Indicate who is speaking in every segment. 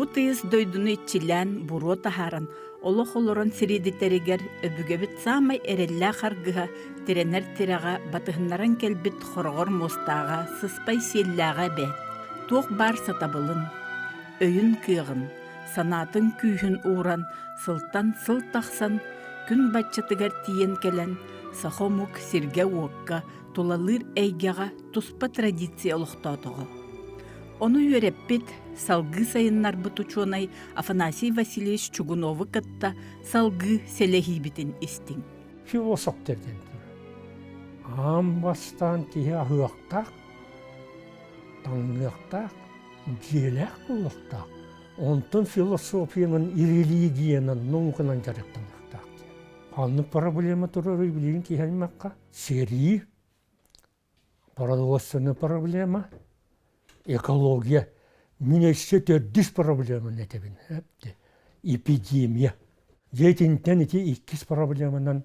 Speaker 1: Бу тыйыз дойдуну итчилэн буру тахаран, олох олорон сиридитеригер өбүгебит самай эреллэ харгыха тиренер тирага батыһыннаран келбит хорогор мостаага сыспай сиеллээҕэ бэт. Туох бар сатабылын, өйүн кыагын, санатын күүһүн ууран, сылтан сыл тахсан, күн батчатыгар тиен келен, сахомук сирге уокка, тулалыр эйгеға туспа традиция олохтоотого. Ону юреппит салгы сайыннар бутучунай Афанасий Васильевич Чугуновы кытта салгы селехибитин истин.
Speaker 2: Философтерден амбастан тие ахуактак, таңгактак, желек булактак. Онтон философиянын и религиянын науканан жарыктаңактак. Анны проблема турары билин киһэлмакка. Сери продовольственная проблема, экология, минесте төрдүс проблема нетебин. Эпидемия. Жетинтен эти иккис проблеманан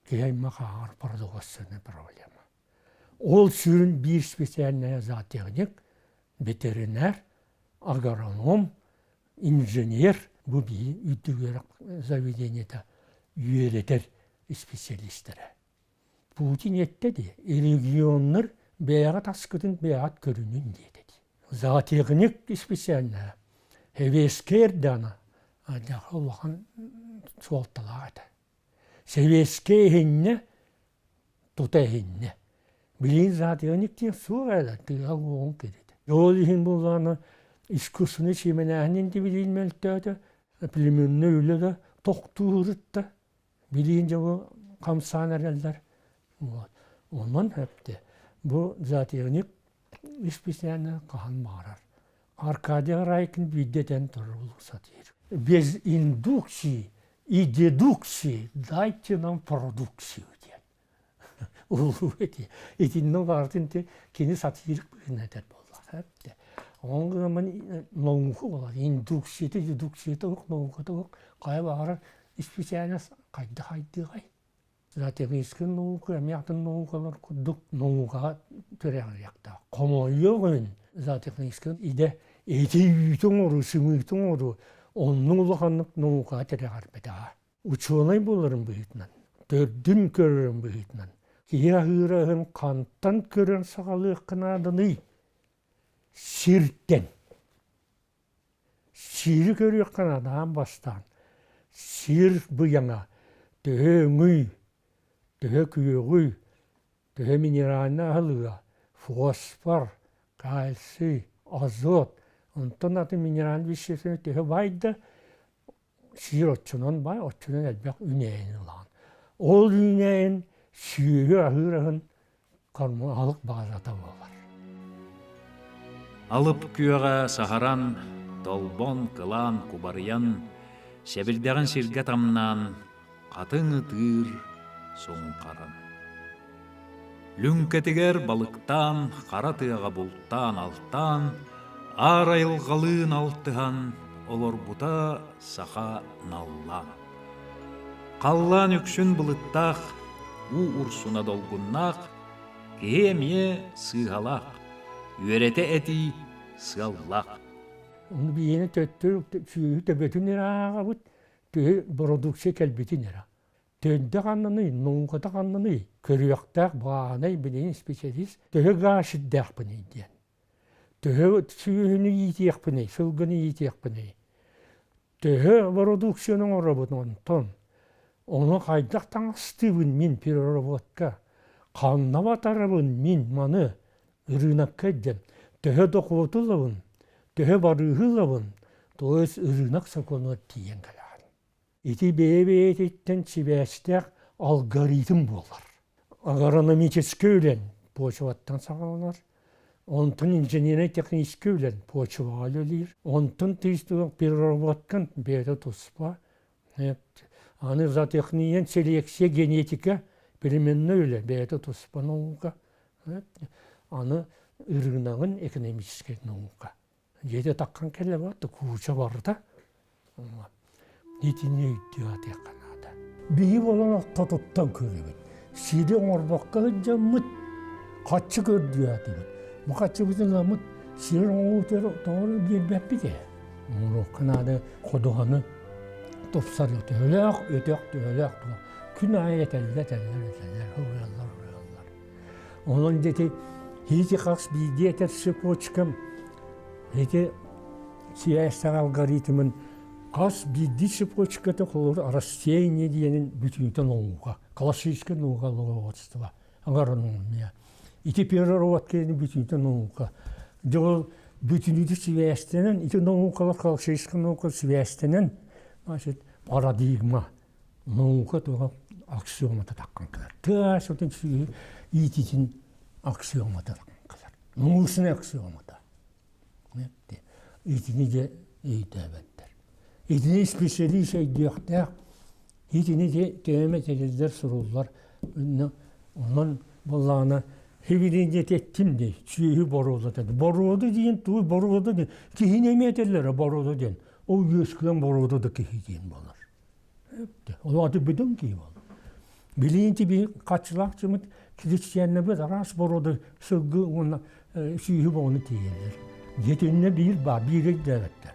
Speaker 2: киһэлмакка ар продовольственная проблема. Ол сүрүн бир специальная зоотехник, ветеринар, агроном, инженер, bu bir üdügerek заведение'de üyeler специалисттері. Putin ettedi. Регионlar бәяға таскыдың бәяғат көрінін деді. Зоотехник специально. Хевескер дана. Адағы олған суалталады. Севеске хенне, тута хенне. Білін зоотехник тен су әлі, тыға оғын кереді. Ол ехін болғаны искусственный чеменәһинен де билинмелтәді, племенне үлі де тоқтуырытты. Билин жауы қамсан әрелдер. Онан әпті. Бұл зоотехник специально қаған мағарар. Аркадия Райкин биддетен тұрыр болса дейір. Без индукции и дедукции дайте нам продукцию. Улу эти. Этиннің артын кені сатирик бүгін әтер болды. Оңғымын науқы болады. Индукцияты, дедукцияты оқ, науқыты оқ. Қай бағарар специально қайды қай. Зоотехнический наука, әмияқтың наукалар күдік науқаға түрәғір яқта. Қомайығын зоотехнический иде эти үйтің ору, сымықтың ору, оның ұлғанлық наукаға түрәғір бәді. Ученый болырын бұйытынан, төрдін көрірін бұйытынан. Кияғырағын қанттан көрін сағалық қынадыны сирттен. Сирі көрек қынадан бастан. Сир бұяңа төе үңүй, төе күйеғүй, төе минеральна ғылыға, фосфор, кальций, азот. Онтон аты минераль веществен төе байды, сир отчынан бай, отчынан әлбәк үнәйін ұлан. Ол үнәйін сүйеге ағырағын алық бағазата болар.
Speaker 3: Алып күйеға сахаран, толбон, кылан, кубарыян, шәбілдәғін сирге тамнан, қатын ұтыр, соң қарын. Люңкетігер балықтан, қара тыяға бұлттан, алттан, ар айылғалын алтыған, олар бұта саха наллан. Қаллан үкшін бұлыттақ, у урсуна долгуннақ, кемие сығалақ, үйерете әти сыаллақ.
Speaker 2: Onu bir yeni töttür, süyü töbetünler ağa bud, töy produksiya kelbetinler. Tönde kanını, nunqata kanını, körüyaqtaq bağanay bileyin spesialist, töy gaşiddaq bini diyen. Töy süyünü yitiyaq bini, sılgını yitiyaq bini. Töy produksiyonun orabudun ton. Onu qaydaqtan astıbın min pirorobotka, kanna batarabın min manı, ırınakka edden. Töy dokutulavın. Töhe barıhılavın, toğuz ırınak sakonu diyen kalan. Eti beybeyetten çibeştek algoritm bolar. Agronomiçeski ölen poçuvattan sağlanır. Ontun inженерный технический ölen poçuval ölir. Ontun tüystüğün bir robotkan beyde tospa. Anı zootekniyen seleksiya genetika переменный ölen beyde tospa nauka. Anı ırınağın ekonomический nauka. Жеде таққан келе барды, куча барды. Нетіне үйтті аты қанады. Бейі болан ақта тұттан көребін. Сиде орбаққа жамыт, қатшы көрді аты бұд. Мұқатшы бұзын ғамыт, сирен оңы өтері тоғыры бербәппі де. Kanada kodağını topsar ötök, Gün ayet eller. Onun dedi, hiç kas bir diyeter sıpoçkam. Dedi, siyasal algoritmin kas bir sıpoçkata kolur arasiyeni diyenin bütünten olmuğa. Klasik olmuğa loğatства. Agaronun ya. İti переродкени bütünten olmuğa. Jol bütünüdü siyaseten, iti olmuğa klasik olmuğa siyaseten. Значит, парадигма. Наука туга аксиомата таккан калар. Тәсөтен сүйі ититин аксиомата таккан калар. Наусны аксиомата. Нетти. Итини де эйтәбәттер. Итини специалист әйдіяқтақ. Итини де тәмәтеліздер сұрулар. Онан болағына хевиден жететтім де сүйі боруды деді. Боруды дейін, туы боруды дейін. Кейін әметелері боруды дейін. Ол ескілен боруды да кейі дейін болар. Оларды бүдін кей бол. Білейінті бір қатшылақ жымыт християнны біз арас бороды сылғы оны сүйі болны тейелер. Жетеніне бір бар, бір дәветтер.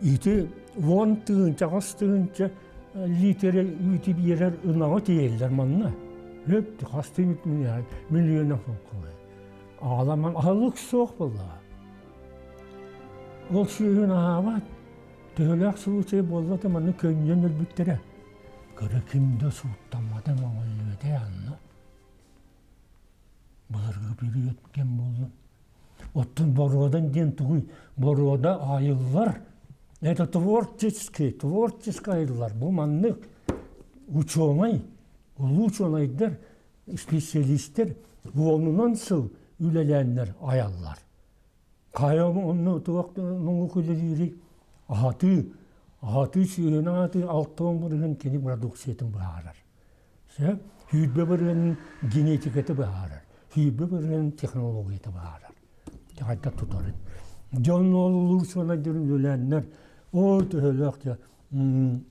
Speaker 2: Иті 10 тығынша, 5 тығынша литері үйті берер ұнағы тейелер манна. Қасты миллион соққылы. Аламан алық соқ болда. Ол сүйін ағабат. Тölək suçu bolda manı köyünün ölbüktəri. Görə kimdə suuttamadan oğulluğudu yanına. Bırgı biri yetken boldu. Ottun boruadan den tuğuy. Boruada ayıllar. Это творческий ayıllar. Bu manı uçonay, uluçonaydır, spesialistler. Bu onundan sıl ülelenler ayallar. Kayamı onu tuğaktan külleri Ahatı suyuna atı altın bırgın kendi produksiyetin bağırır. Hüdbe bırgın genetiketi bağırır. Hüdbe bırgın teknolojiyeti bağırır. Hatta tutarın. Can olur sonra diyorum ölenler. O tühelekçe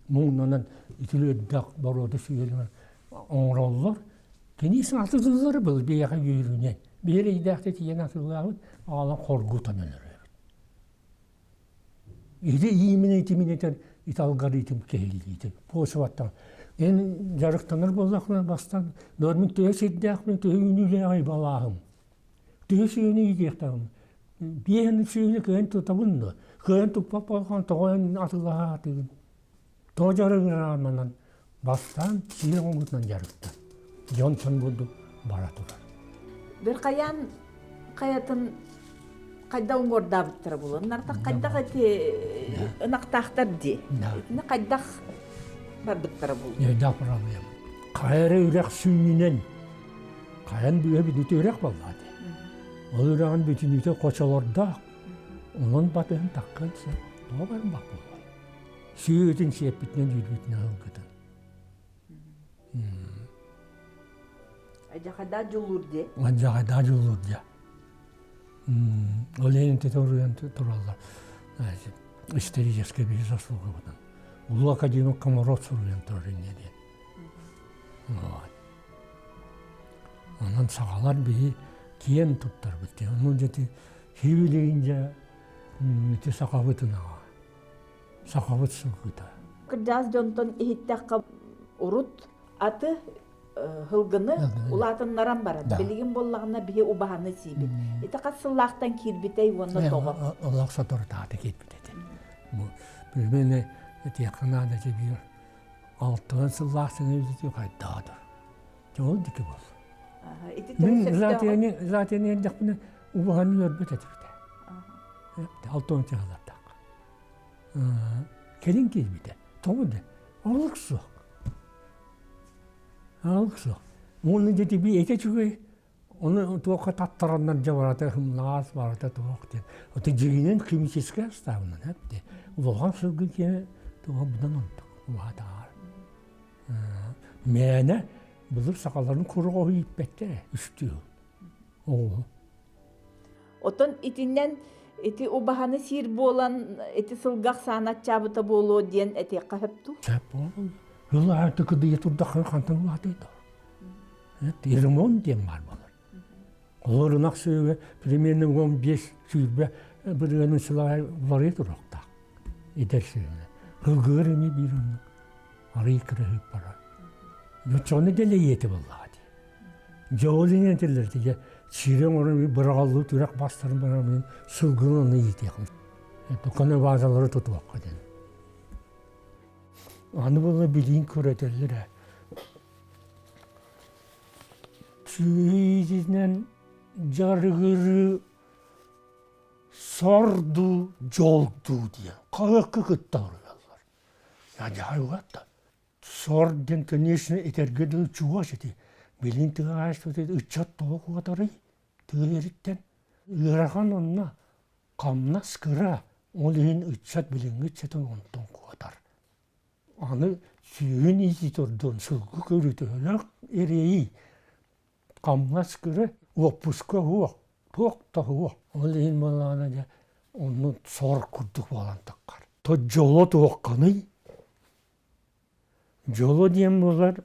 Speaker 2: muğnanan itili öddek baroda suyuna onrollar. Kendisi atıdırları bıl bir yaka yürünen. Bir yere idekte tiyen atırlar ağlan korkutan ölür. İdi iyimin eten algoritm kehiliydi. Poşvattan. En jarıktanır bollaklar bastan. Normin tüyes eddekmen tüyünüyle ay balağım. Tüyes yönü idektam. Bir yeni suyunu köyün tutabındı. Köyün tupap olkan toğun atılağına tüyün. Toğ jarıgın rağmanan bastan suyun oğutlan jarıktan. Johnson buldu baratular.
Speaker 1: Bir kayatın Kayda umurda bittira bulun. Narta kayda kati ınaqtaqtar di. Ne kayda bar bittira bulun.
Speaker 2: Ne da problem. Kayra ürek suyunun. Kayan büyüye bir ürek vallahi. O üreğin bütün üte koçalarda. Onun batığın takkansa. Doğa barın bak bu. Suyu ötün siyep bitinen yürübütüne hılgıdın.
Speaker 1: Acakada julur di.
Speaker 2: Acakada julur di. Олейн теориян туралла. Историческая безусловно. Улла академик Комаров сурген туринне де. Вот. Ondan sağalar bir kiyen tuttar bitti. Onun dedi hivleyince te sakavatına. Sakavat sılgıda.
Speaker 1: Kırcaz jonton ihittakka urut atı hılgını ulatınlaran barad. Bilgin bollağına bihe ubahаны sibit. Ete katsıllaqtan kirbitey onu toğum.
Speaker 2: Allah sator tahtı kirbitedi. Bu beni yakınada bir altın sıllaqsını yüzütü kaydadır. Çoğul diki bol. Zaten yendik bunu ubahını örbet edirdi. Altın çağlar tak. Kelin kirbite. Toğu de. Alık su. Algısı. Onun dedi bir ete çıkıyor. Onu tuğka tattıranlar cavarata hımlas varata tuğak diye. O da ciginin kimisiske stavından hep de. Ulan sılgın ki tuğka budan ontuk. Uvada ağır. Mene bulur sakallarını kuru koyu ipbette. Üstü.
Speaker 1: Oton itinden eti ubahаны sir bolan eti sılgaq sanat çabıta bolu diyen eti qaheptu.
Speaker 2: Çap bolu. Yolu artık kıdıya turdakın kantan vatıydı. Ремонт дем бар болар. Олар нақсы примерно 15 сүйрбе Бұрғанын сылай ұлары тұрақта. Едерсігіне. Хылғыр еме бір оның. Арый кірігіп бара. Жоны деле еті болады. Жоғылың етелерді. Сирен орын бұрғалу тұрақ бастарын бара мен сылғын оны еті еқім. Тұқаны базалары тұтып аққа ден. Аны болы білейін көретелер. Түйдінен жарғыры сорду жолду деген. Қағыққа күттауыр яллар. Yani hayvatta. Sor den конечно этергедил чугашити. Билин тыгаш тоте ычат тоқ катары. Тыгериттен ырахан онна камна скыра. Олин ычат билинге чатын онтон катар. Аны сүйін изи тордон сылгы көрүтөлөк эрейи. Камна скыра опуска хуак. Тоқта хуак. Олин балана же onu sor kurduk falan takar. To jolo toqqаны. Жоло диен болар,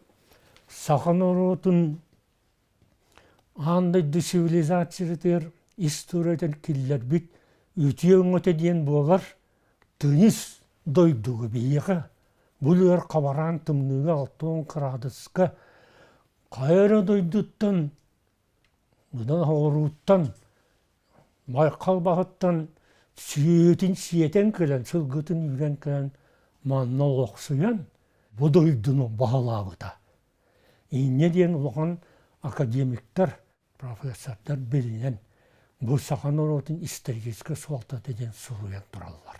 Speaker 2: сахан оротун андай цивилизациятер, историятер киллер бит, үтіен өте диен болар, тыныс дойдуғы бейеға, бұлыр қабаран тымныға 6 градусқа, қайыры дойдуттан, бұдан ауыруттан, майқал бағыттан, сүйетін кілін, сылғытын үйрен кілін, манна оқсыян, bu doyduğunu bağlağı da. Ne diyen olan akademikler, profesörler bilinen bu sahan orotun istergeçke sualtat eden soruyan durallar.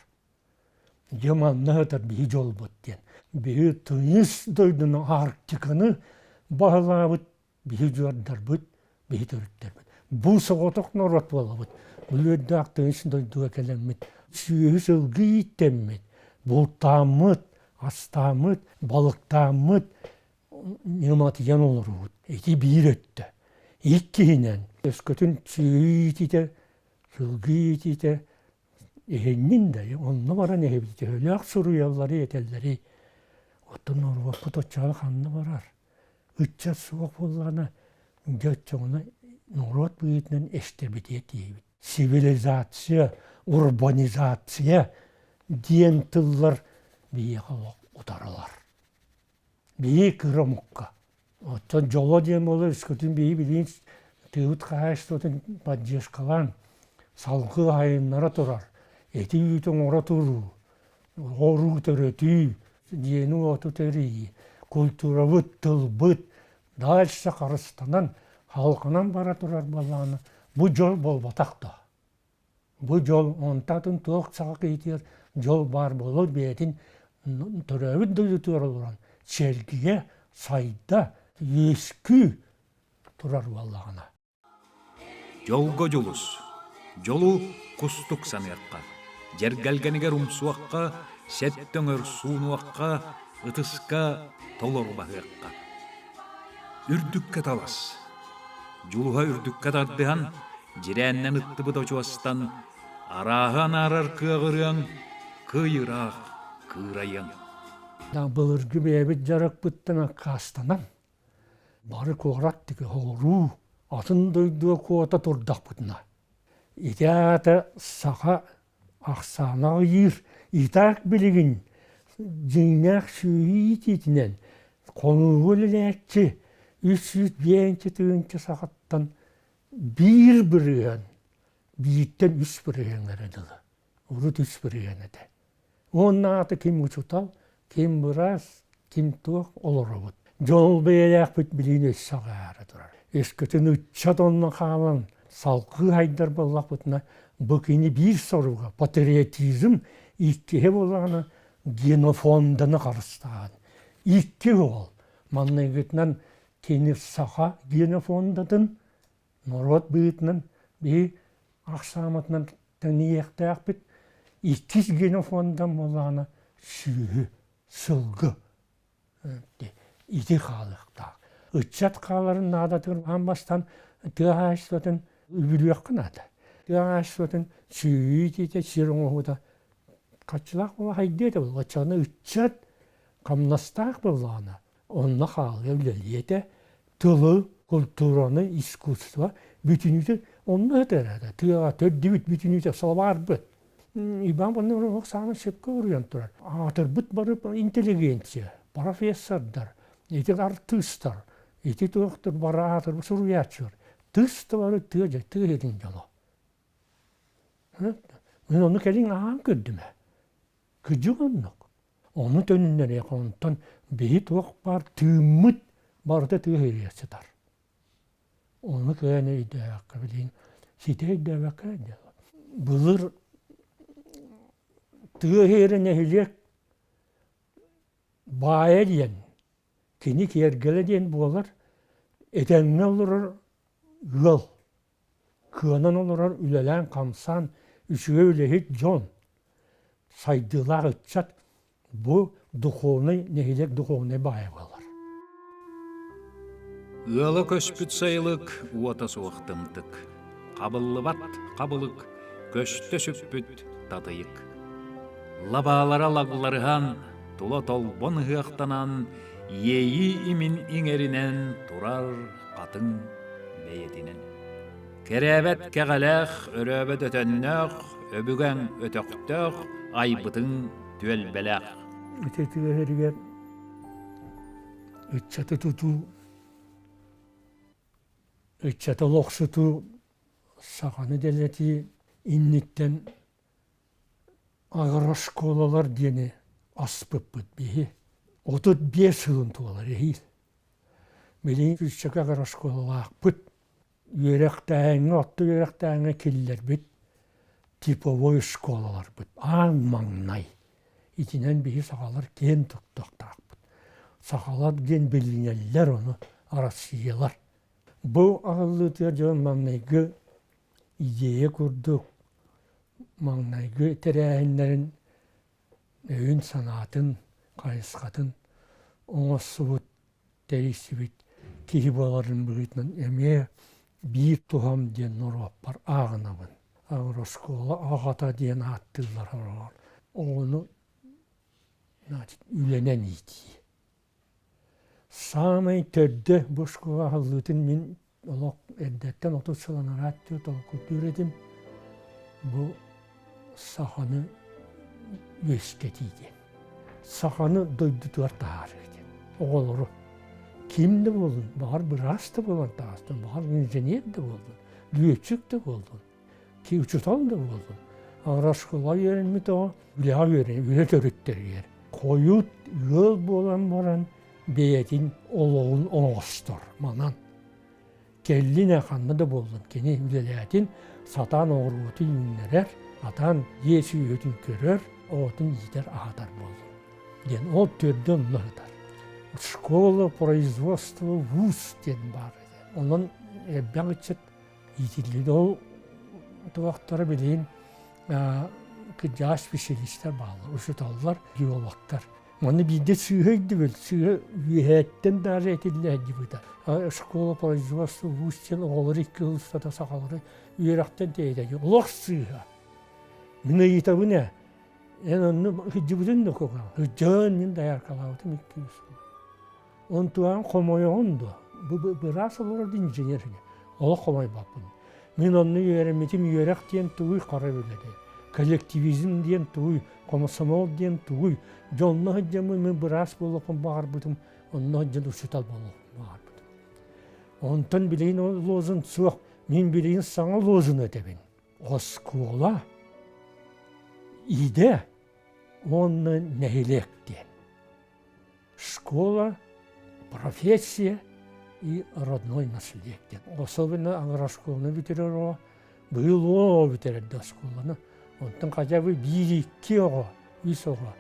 Speaker 2: Yaman ne kadar bir yol bud diyen. Bir tünis doyduğunu Arktika'nı bağlağı bir jorlar bud, bir törükler bud. Bu soğutuk norot bağlağı bud. Ülüdağ tünis doyduğu kelemmet. Süyüsülgü ittemmet. Bu tamıt. Астамыт, балықтамыт, нематыян олар бұд. Эти бір өтті. Иккейінен. Өскөтін сүйітіті, сылғытіті, ехеннен де, онны баран ехебіті. Өліғ сұруялары етелері. Оттын орға бұтотчалы қанны барар. Үтчат суық болғаны, дөт жоғына нұрот бұйытынан эштебіті етейбіт. Цивилизация, урбанизация диен тыллар бейеға ұтаралар. Бейе кірамыққа. Оттан жолы дем олы үскітін бейе білейін түйіт қағаштатын баджеш қалан. Салқы айымнара тұрар. Эти үйтін ора тұру. Ору түрі, дені оту түрі. Культура бұт, тыл бұт. Дальше қарыстанан халқынан бара тұрар баланы. Бұ жол бол батақта. Бұ жол онтатын тоқ сақ етер жол бар болыр бетін төрәбіт дөйді тұралыран. Чергіге, сайда, ескі тұрар балағына.
Speaker 3: Жолго жолус. Жолу кустук санырққа. Жергәлгенігер умсуаққа, сәттіңір суынуаққа, ытысқа, толор бағыққа. Үрдікке талас. Жолуға үрдікке тардыған, jirәннән ытты бұда жуастан, араған арар кығырың, кыйырақ кырайың.
Speaker 2: Бұлырғы бәбіт жарық бұттына қастанан. Бары қоғраттығы ғору, атын дойдуға қуата тұрдақ бұтына. Итәті сақа ақсана үйір, итәк білігін, жинақ сүйі ететінен, қонуғыл әләтші, 300-500 сағаттан bir бірген, биіттен 3 бірген әреділі. Ұрыт 3 бірген әді. Onun adı kim uçutal, kim biraz, kim tuğ olur olur. Jol beyak bit bilin öz sağarı durar. Eskütün uçat onun kalan, salkı haydar bollak butuna, bukini bir soruga, patriotizm, ikki bolağını genofondını karıstan. İkki ol. Manna gitnen keni sağa genofondadın, norot büyütnen, bir aksamatından tanıyaktayak bit, İkiz genofondan bolağına sүйі, сылғы, ити қалықта. Үтчат қаларын надатыр, амбастан тығашытын үбілуек қынады. Тығашытын сүйі дейті сирің оғыда. Қачылақ бола хайдеді бұл, қачаны үтчат қамнастақ болағына. Онына қалы өлелеті, тылы, культураны, искусство, бүтінуді Онны терәдә, тыга төддүт бүтүнүтә салбар бит. Ибан bunu оксаны шепке урыян турар. Атыр бит барып интеллигенция, профессордар, эти артисттар, эти доктор баратыр суруячыр. Тыста бары тыгедин жало. Мен onu келин аан көддүмө. Күжүгөннөк. Onu төнүннөр яконтон бейт ок бар тымыт барда тыгериясытар. Onu кene иде акабилин сите иде вакаде. Булыр тыгеріне хилек байелен кини кергеледен болар этеңне олар гыл. Кыанан олар үлелен камсан үшüge үлехит жон. Сайдылар ütçat bu духовный нехилек духовный бая болар.
Speaker 3: Ыалы көспүт сайылык уота суықтымтык. Қабыллыбат қабылык, көшті сүппүт татыйык. Лабалара лагларыхан, тула толбон хыақтанан, ейі имин иңерінен турар қатын бейетінен. Керебет кеғалақ, өрөбет өтөннөк, өбүген өтөктөк, айбытын түөлбеләк.
Speaker 2: Өтетіге херге ütçatı tutu, ütçatı loksutu, sağanı deleti, innitten ağır şkolalar diyeni aspıp bıt bihi. 35 yılın tuğalar ehil. Bilin ütçak ağır şkolalar bıt. Yürekteğine, attı yürekteğine killer bit. Tipovoy şkolalar bit. Ağmağnay. İçinden bihi sağalar gen tuttuqtaq bit. Sağalar gen bilinyeller onu arasıyalar. Bu ağırlığı tiyacağın mağnaygı ideye kurduk. Mağnaygı terehinlerin övün sanatın, kayıskatın ona subut derisi bit. Kihibaların bugütünün emeğe bir tuham diyen norop var ağınavın. Ağır şkola ağata diyen attılar. Onu ülenen iydi. Samay törde bu şkola hallıtın min eddetten 30 yılına rahattı tolkut üredim. Bu sahanı gösketiydi. Sahanı doydular tarihdi. Oğuluru. Kimde buldun? Bahar biraz da buldun dağıstın. Bahar injener de buldun. Lüyüçük de buldun. Ki uçutal da buldun. Ağır şkola yerin mi de o? Üle yerin, üle törüttür yer. Koyut, yıl bolan varan beyetin oluğun oğustur. Manan. Kellin ekanlı da buldun. Keni üleletin satan oğrutu yünlerer. Atan yesi ödün görür. Oğutun yider ağdar buldun. Yani o türden lığdar. Школа, производство, вуз ден бар. Onun ben için yitildi. O tuvaktara bileyim kıcaş bir şeyler bağlı. Uşutallar, geologlar. Onu bir de süheydi böyle. Süheyetten daha etildi gibi de. Şkola, производство, вуз ден oğulları 2 yıl da sakaları üyerekten deydi. Olak sühe. Mine yitabı ne? Yani onu hıcıbıdın da kokan. Hıcağın min dayar kalavutun 2 yıl. Он туан комойонду. Bu biraz olur injenerine. Ola komay bakın. Men onu öğrenmetim yörek diyen tuğuy kara biledi. Kolektivizm diyen tuğuy, komsomol diyen tuğuy. Jonlu hıcamı men biraz bulupun bağır butum. Onu hıcam uçutal bulupun bağır butum. Ondan bileyin o lozun soğuk. Men bileyin sana lozun ödebin. O skola ide onu nehilek diyen. Школа, профессия и родной наследие. Особенно агрошколны битерер, было битерер до школаны. Онтан хотя бы бирикки ого, висого.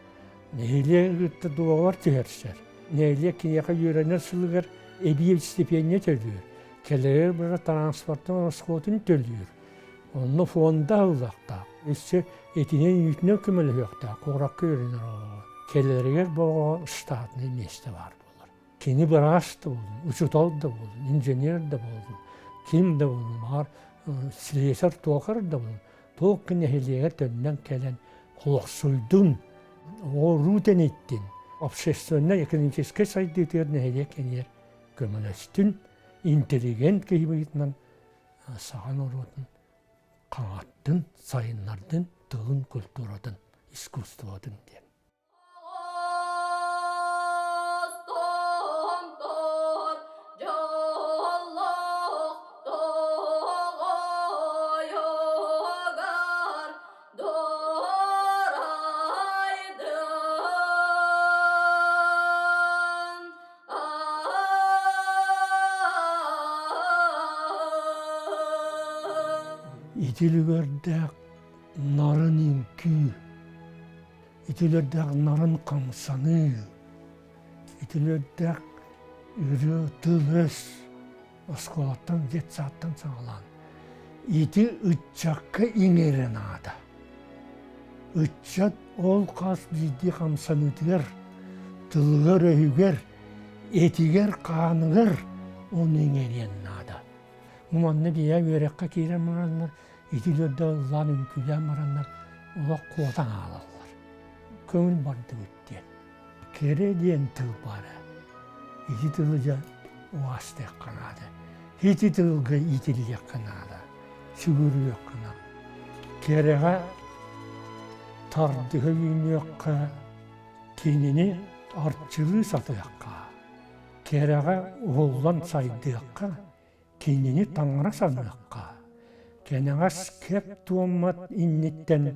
Speaker 2: Нейле гытты дуалар терсер. Нейле кинеха юренер сылгар эбиев стипендия төлүр. Келер бара транспорттан расходын төлүр. Онны фонда ылакта. Иссе этинен үтүнө көмөлү жокта. Коракка юренер ого. Kellerger bu штатный месте var bulur. Kini biraz da buldun, uçutal da buldun, injener de buldun, kim de buldun, var silesar tokar da buldun. Tok nehliye dönden gelen kulaksuydun, o ruten ettin. Obsesyonuna ekonomiske saydıklar nehliye kenyer gömülestün, intelligent gibi gitmen саған оротын қаңаттын, сайынлардың тылын культурадын, искусстводын ден. İtilgördek narın inkü, İtilgördek narın kamsanı, İtilgördek ürü tılös, Oskolattan jet saattan sağlan. İti ıtçakka inerin ada. Itçak ol kas ciddi kamsanıdır, Tılgır öyüger, etiger kanıgır, Onu inerin ada. Mumanne biya yörekka kiren maranlar, İtilgörde ıllan ünküler maranlar, Ola kodan ağlarlar. Kömül bardı öttiyen. Kere diyen tıl bara. İti tılıca oastek kanadı. Hiti tılgı itilecek kanadı. Sügürü yok kanadı. Kerege tardığı gün yokka, Kendini artçılığı satıyakka. Kerege oğullan saydıyakka, Kendini tanrı sanıyakka. Kenege skep tuğmat innitten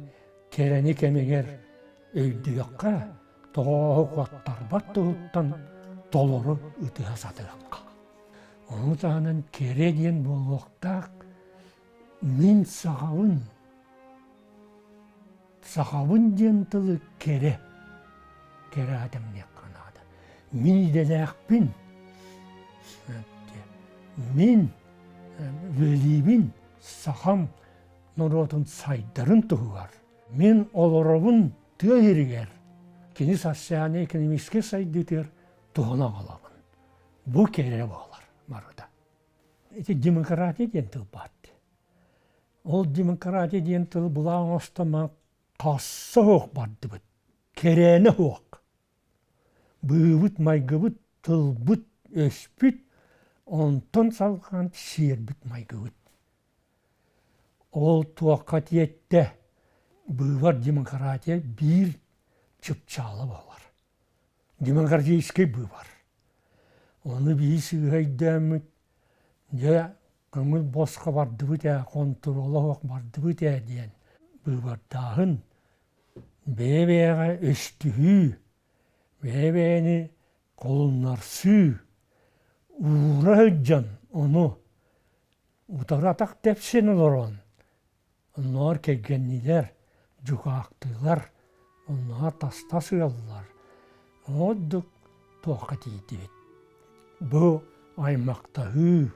Speaker 2: kereni kemeger öydüyakka, Toğu kuattarbat tuğuttan doloru ıtığa satıyakka. Onu dağının kere diyen bolluqtaq, min sağavın diyen tılı kere adam ne kanadı. Min idelekpin, min velimin sağam norotun saydarın tuğugar. Min olorobun tüye hiriger. Kini sasyane ekonomiske saydıdır, tuğuna alavın. Bu kere bağlar marada. Demokrati diyen tıl battı. Ol demokrati diyen tıl bulağın ostama kassa hoğuk bardı bud. Kerene hoğuk. Bıvıt maygıvıt, tılbıt, öspüt, onton salgan şirbüt maygıvıt. Ol tuakatiyette bıvar demokratiya bir çıpçalı bağlar. Demokratiya iske bıvar. Onu bir sığaydamıt, ya kömül boska bardı bud ya, kontrola hoğuk bardı bud ya diyen. Bıvar dağın bebeğe östühü, bebeğini kolunlar sü, uğraycan onu utaratak tepsin oloron. Onlar kegenliler, cukaktılar, onlar tastas yallar. Odduk tokat iydi. Bu aymakta hü,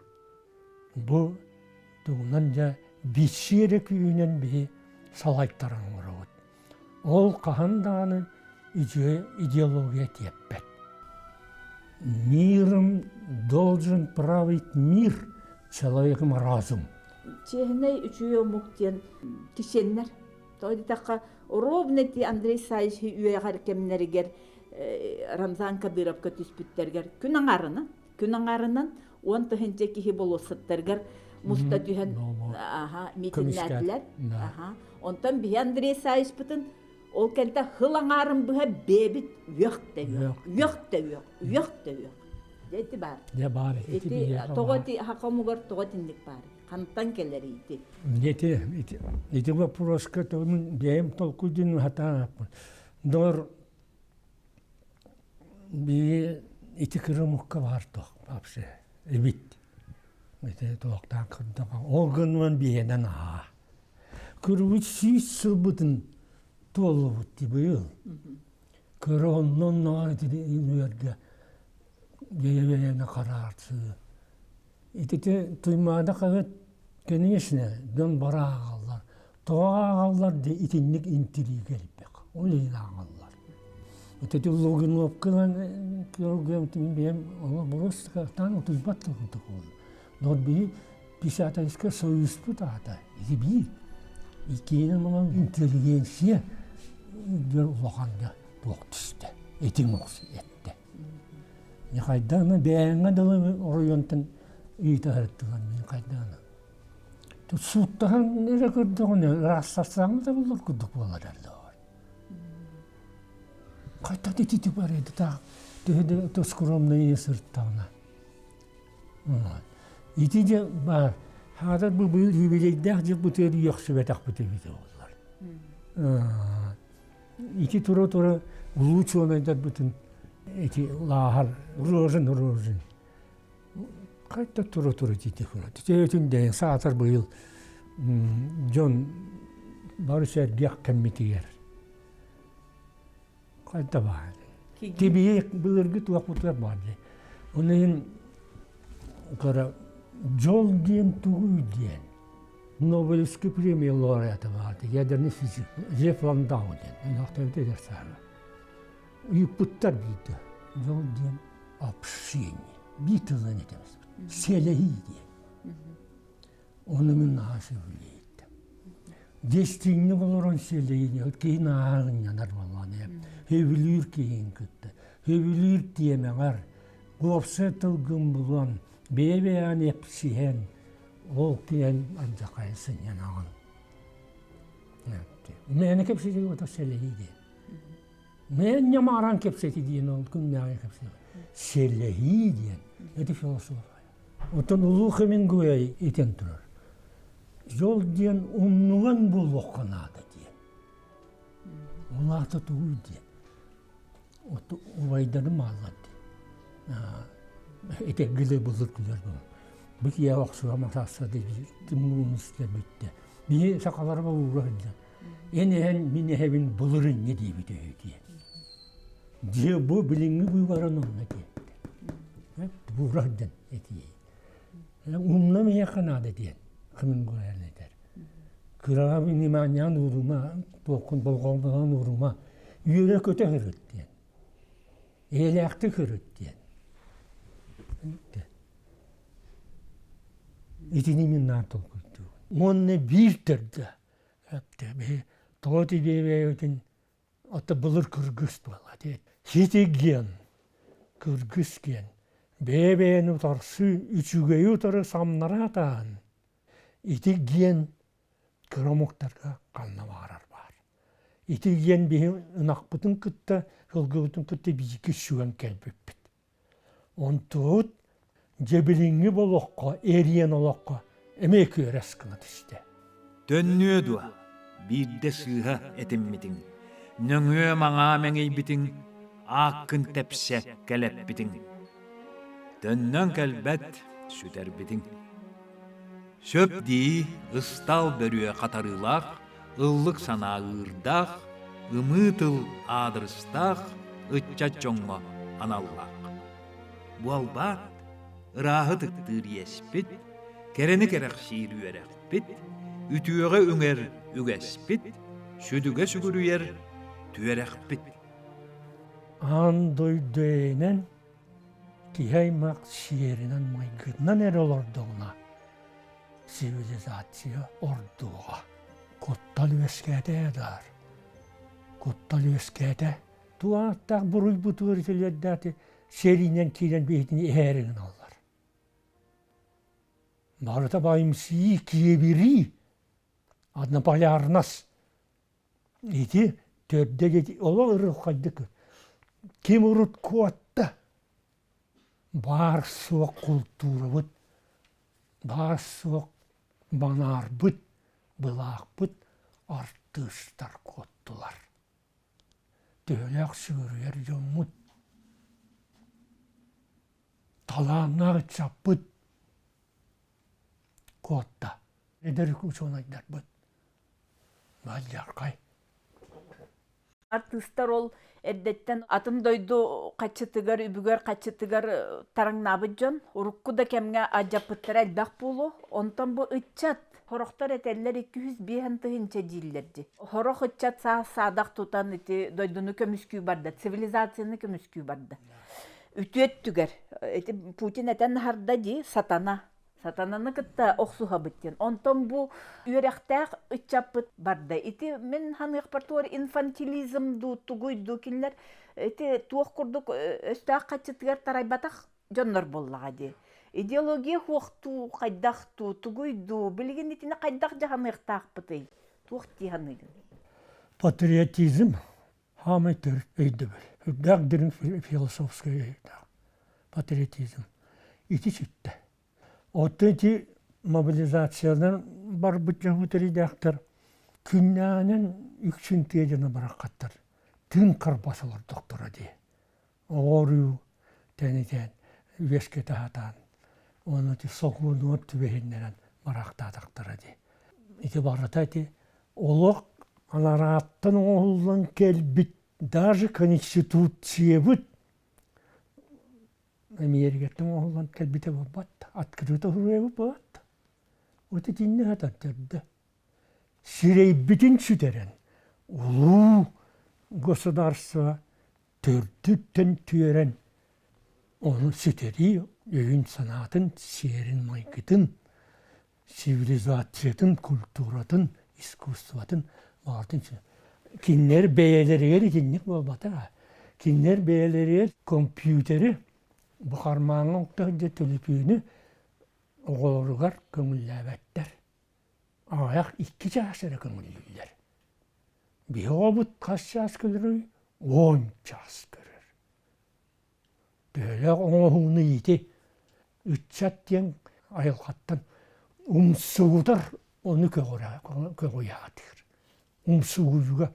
Speaker 2: bu tuğunanca bitşiyere köyünen bir salaytaran uğrağıt. Ol kahandağının идеология теппет. Миром должен править мир, человеком разум.
Speaker 1: Чехней үчүйө муктен кишеннер. Тоди такка ровно ти Андрей Саевич үйөгөр кемнергер Рамзан Кадыровка түспүттергер. Күн аңарынан 10 тыгынча кихи болосуттергер. Муста түһен митиннәтләр. Онтан би Андрей Саевич бутун ол кенте хылаңарын бұға бебит үйөк те үйөк. Дети бар.
Speaker 2: De бар.
Speaker 1: Тоғати хақамугар тоғатинлик бар. Қанттан келер ити.
Speaker 2: Дети вопроска томун бем толкудин хата. Дор би ити кырымыкка бар тох апсы. Эбит. Эте тоқтан кырдыга. Огынман биенен а. Кырвыч сылбытын Толу butti buyur. Kıronun nâreti üyerde yeğene karartı. İtete tuymada kavet keniyesine dön bara ağallar. Toğa ağallar de itinlik intiri gelip bek. Öyle ağallar. İtete login opkılan kırgım biyem ona burası katan otuzbat tutuk olur. Dor bir pisata iske soyuz putata. İti bir. İkinin olan inteligensiye bir ulağanda doğdüstü. Etin olsun etti. Ne kaydağına beğenme dalı orayontan iyi tarihtiler. Ne kaydağına. Суттаһан эре көрдөгөн рассарсаң да булар күдүк болар да. Кайта титип бар еді та. Төһөдө скромный сырттагына. Ити же бар. Хада бу юбилейдах же бу төр яхшы бетак бу төбү болар. Ити тура лучше онайдар бүтүн эти лахар рожен. Кайта тура тити хурат. Төтүндө саатар быйыл Джон барышар диак кеммитигер. Кайта бар. Кибие былыргы туакутлар бар. Онын кара жол диен тугуй диен. Нобелевский премия лауреата бар. Ядерный физик. Лев Ландау диен. Нахтавите дерсары. Юпуттар бийді. Жол диен общение. Бийді занятеміз. Селеги диен. Оны мен нашы білейді. Дестинні болырын селеги. Кейін ағын янар болған. Хөвілір кейін күтті. Хөвілір диемеңар. Қопсы тылгын бұлан. Бебеян епсиен. Ол кейін анжақайсын янағын. Мені кепсеті ота селеги диен. Мен ямаран кепсеті диен ол күнмеғай кепсеті. Селеги диен. Это философия. Отын ұлы Хемингуэй етен тұрар. Жол диен ұмнуған бұл оқынады диен. Олаты туғый диен. Оты ұвайданы мағлады. Ете гілі бұлыр күлер бұл. Бұк я оқсыға масасады тымуын істер бітті. Мені сақаларыма ұғырды. Енен мені әбін бұлырын не дейбіді диен. Де бұл біліңі бұйваран онына диен. Бұғырдың етейі. Умна мені қанады диен. Кімін көрәледер. Күраға бені мәниян ұрыма, тоқын болғанбаған ұрыма, үйері көте көріт диен. Еләқті көріт диен. Етіне мен нартыл күлді. Онны бір түрді. Тоғыты бейбей өтін аты бұлыр күргіс болады. Хетеген, күргіс ген. Бейбейін ұтарсы үчігей ұтары самнара атаған. Итеген кірамуқтарға қанна бағарар бар. Итеген бейін ұнақ бұтын күтті, ғылғы бұтын күтті бейкі шуған кәлбіп біт. Он тұғыт жебіліңі болуққа, әрien олуққа әмек өрәс қына түсті.
Speaker 3: Төннүө дуа, бирде сыыға этиммитиң. Нөңүө маңа мәңей битиң, аққын тәпсе кәләп битиң. Төннөн кәлбәт сүтер битиң. Сөп дии ыстал бөрүө қатарылақ, ыллық сана ырдақ, ымытыл адырыстақ, ытча чоңго аналлақ. Буалбат, ырағы тықтыр еспит, керені керек шиір үйерекпит, үтüöge үңер үгәспит, südüge sügürüyer tüerekpit.
Speaker 2: Andöydöinen kihaymak şiirinden maygıdnan er olurduğuna sivilizasyon orduğa. Kuttal üskede eder. Kuttal üskede. Tuğatta buruy butur itiliyeddati serinen kiren beytini eğerin alır. Barıta bayımsiyi kiyebiri adına palyarnas. İti törde geti ola ırık kaydık. Kim urut kuatta. Bar soğuk kulturu bud. Bar soğuk banar bud. Bılak bud. Artıştar kottular. Tölek sürüyer yomut. Talağına çap bud. Kotta. Ederik uçonaylar bud. Valyarkay.
Speaker 1: Артыстар ол эрдеттен атын дойду качытыгар, үбүгөр качытыгар тараңнабыт жон. Урукку да кемге ажапыттар элбак болу. Онтон бу ытчат. Хорохтар этеллер 205 тыгынча жиллерди. Хорох ытчат саадак тутан эти дойдуну көмүскүү барда, цивилизацияны көмүскүү барда. Үтүөттүгер. Путин этен харда ди сатана. Сатананы кытта оксуха биттен. Онтон бу үйрәктәк ычапыт барда. Ити мен ханық партуар инфантилизм ду тугуйду киллер. Ити туох курдук өстәк качытыгар тарайбатак жоннор боллага ди. Идеология хуохту, хайдахту, тугуйду, билген итine хайдах жаһаныктаакпытый. Туохтиһаны.
Speaker 2: Патриотизм хамы төр өйдөбөр. Дагдырын философский патриотизм. Ити сүтті. Отты мобилизациядан бар бүтін өтірейдіқтір. Күннәнін үксін тежені барақаттыр. Тын қарбасылар доктора де. Ору тәнетен, веске тағатан. Оны соқуын өтті бейіннен барақтадықтыра де. Ити барата де. Олық анараттың оғылын келбіт. Даже конституция бұд. Америкаттың оғылын келбіті бұд. Открыто хуруя бұд. Оты тинне хататтырды. Сирей бүтін сүтерен. Улу государство төрдіктен түйерен. Оны сүтери өйін санатын, серін майкытын, цивилизациятын, культуратын, искусстватын бартын сүтер. Кинер бәйелерігер етіннік болбата. Кинер бәйелерігер компьютері бұқармаңын ұқтығында төліпүйіні оғылырғар көңілләбәттер. Аяқ 2 жасыры көңіллілер. Bir обыт қас жас көрір, 10 жас көрір. Бөлі оңуыны еті, 3 жаттен айылқаттан ұмсығыдар оны көғоятыр. Ұмсығыға.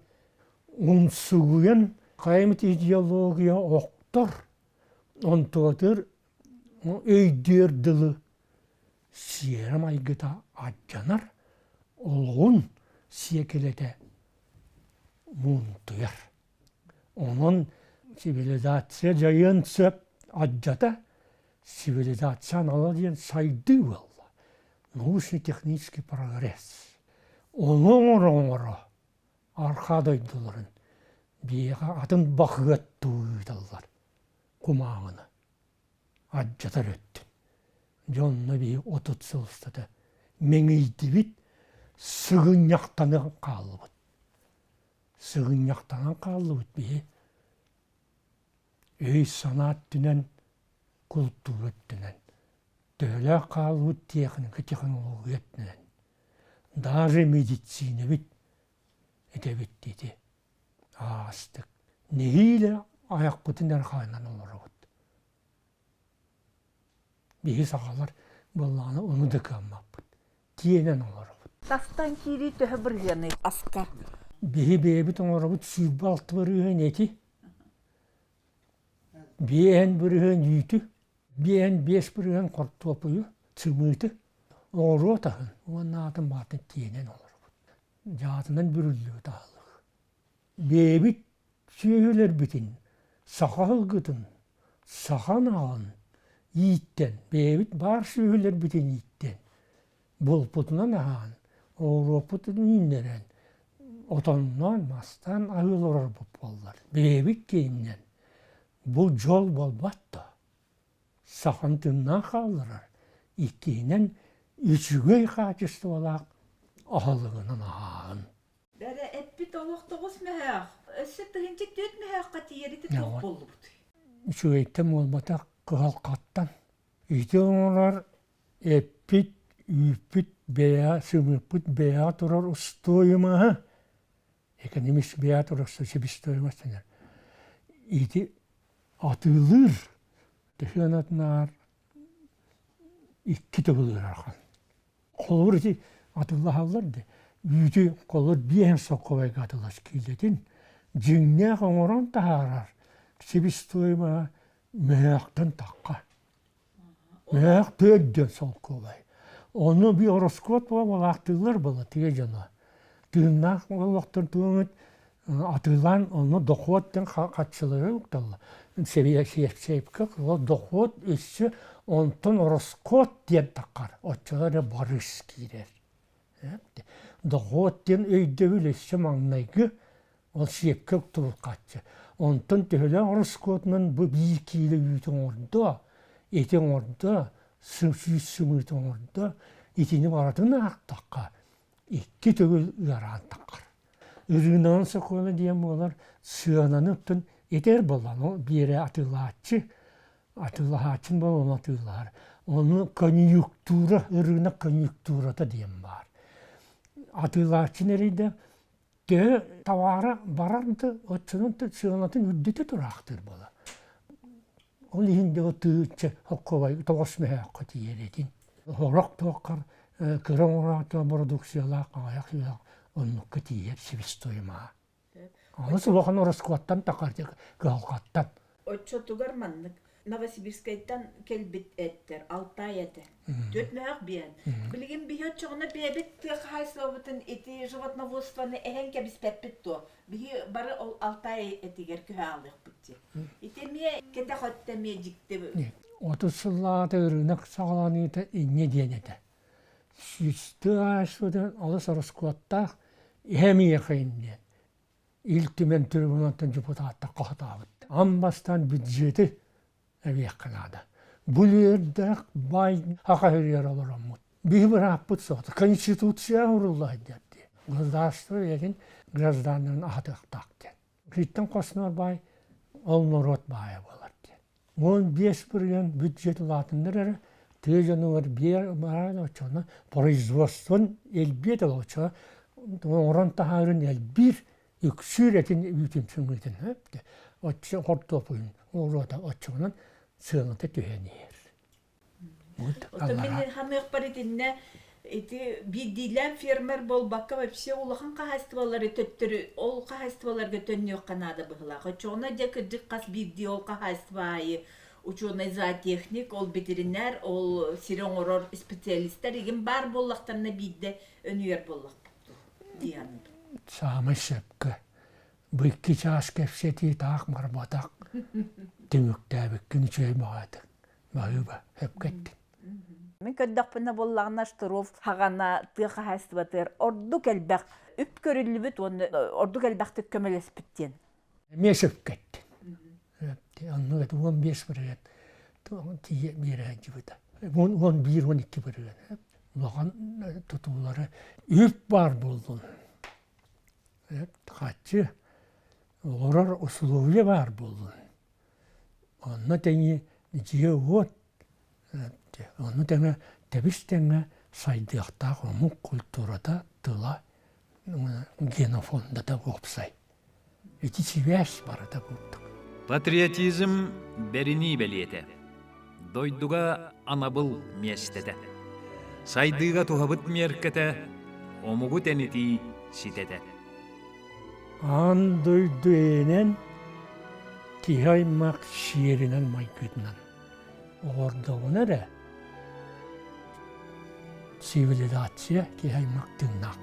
Speaker 2: Ұмсығыян қаймет идеология оқтыр. Онтығытыр өйдерділі сиерім айгыта аджанар. Олғын сиекеледе мұнтыяр. Onun sivilizasya jayın söp аджата цивилизацияны алады сайды болла. Научно-технический прогресс. Оңыры арқадайдыларын бейға атын бақығат туйдалар. Құмағыны. Аджатар өттін. Жонны бей 30 сылыстады. Меңейді бит сығын яқтаны қалы бұд. Сығын яқтанан қалы бұд бей. Өй санат дүнен, культура дүнен. Дөлі қалы бұд технология дүнен. Даже медицина бит. Edebit dedi. Ağızdık. Nehiyle ayak bütün erkayından olur oldu. Bir sağlar vallahi onu da kalmak bud. Diyenen olur oldu.
Speaker 1: Tastan kiri töhe bir yanı askar.
Speaker 2: Bir bebit olur oldu. Sübbaltı bir yön eti. Bir en bir yön yütü. Bir en 5 bir yön kort topuyu. Çımıydı. Oğru otağın. Onun adın batın diyenen olur. Jatından bürüllüğü dağılıq. Bebit söyler bitin, sakal gıdın, sakan ağın, yiğitten. Bebit bar söyler bitin yiğitten. Bol putunan ağın, oğru putun inleren, otandan mastan ağılır bu bollar. Bebit keyinden. Bu jol bol batta. Sakan tınnan kaldırır. İkkeyinden üçügey kaçıstı olaq. Ağalığının ağın.
Speaker 1: Bәрі әппет олық-тоғыз мәәқ. Өсі тұхынчик дөт мәәқ қати еріті тоқ болды бұд.
Speaker 2: Üçügeytem olmata kıhal kattan. İşte onlar əppit, üppit, beya, sımıppit, beya turar ustoyuma ha. Ekonomist beya turar sebistoyuma sener. İşte atılır. Tıhınatlar iki tıgılır arkan. Kolur iti atıllah alırdı. Yüzü kolur bir en sokovay katılaş kiletin. Cünne komoran taharar. Sebistoyuma meğaktan takka. Meğak töddön sokovay. Onu bir horoskop var, atılır bala diye cana. Tığınak olaktır tığınıt atılan onu dokottan kaççıları yoktalla. Seviye şeypkak, o dokot üstü ondan horoskop diye takar. Otçaları barış girer. Dokottan öydevül üstü mannaygı, o şeypkak tuğul kaççı. Ondan tühüle horoskopun bu bilgiyle yüzün orada, etin orada, sımıtın orada, etini varadığına takar. İki tügül yaran takar. Ürünan sokoyla diyen olar sığananıptın eder bolan o bir yere atılaççı. Atılahaçın bu onu atılahar. Onu konjüktüra, ırına konjüktürata diyeyim var. Atılahaçın eriyde de tavara barardı, o çığınatın üddeti duraktır bula. Onun hindi o tığıtçı, hokkovay, toğusmaya kati yeredin. Horak toğkar, kıran orakta produksiyala, ayak yılak, onun kati yer, sivistoyma. Onu sulakan orası kuattan takarcak, gavkattan.
Speaker 1: Отчетугар маннык Новосибирскайттан келбит эттер, Алтай эте. Төтмәк биен. Билген бихе чоғына бебет хайслабытын эти животноводствоны эхен кебис пеппит то. Бихе бары ол Алтай этигер көһә алык битти. Итеме кете хотта медикте.
Speaker 2: 30 yıllarda ırınak sağlanıydı, ne diyenede. Süstü ağaçlıdan alış arası kuatta, hem yakayın diyen. İltümen tribunattan cüputatta kahtabıttı. Ambastan büdjeti evi yakınada. Bu yerde bay haka her yer alır amut. Bir bırakıp soğudu. Konstitüsiya vurullaydı dedi. Gazdaştı yerin gazdanların ahadık taktı. Gittin kosnar bay, olma rot baya bolar diye. 15 milyon büdjeti latındır. Teyzenin bir barada uçağına производствон elbet olacak. Oran taharın bir yüksüretin bütün sınırdan hep de. Açı hortopuyun. Orada açığının sığınıda tüheniyor.
Speaker 1: Otamenin hamık paritinde bir dilen fermer bolbakka вообще улахан кахастыбалары төттөрү ол кахастыбаларга төннөк канада быхла. Чоғна дек диккас бир ди ол кахастыбайы ученый зоотехник, ол ветеринар, ол сироңорор специалисттер еген бар боллактарына бидде өнүер боллак дияны.
Speaker 2: Самый шепкі. Бүккі час кепсети тақ марбатақ. Түміктәбіккін чөй бағады. Бағыба, хеп кетті.
Speaker 1: Мен көддақпына боллағына штыров, хағана тыға хастыбатыр, орду кәлбәқ, үп көрілібіт, орду кәлбәқтік көмелес біттен.
Speaker 2: Мен шеп кетті. Анны 15 бірген, 10 бірген жібіді. 11-12 бірген. Бұлаған тұтулары үп бар болдың. Қатшы, олар условия бар болдың. Онна тәңе жие от. Онна тәңе тәбіс тәңе сайдықтақ омық культурада тұла генофонда да опсай. Эти связь барада болдық.
Speaker 3: Патриотизм берини белиете. Дойдуга анабыл местете. Сайдыга тухабыт меркете, омугу тенити ситете.
Speaker 2: Андойдуенен тихаймак шиеринен майкытынан. Ордауына да цивилизация тихаймак тыңнақ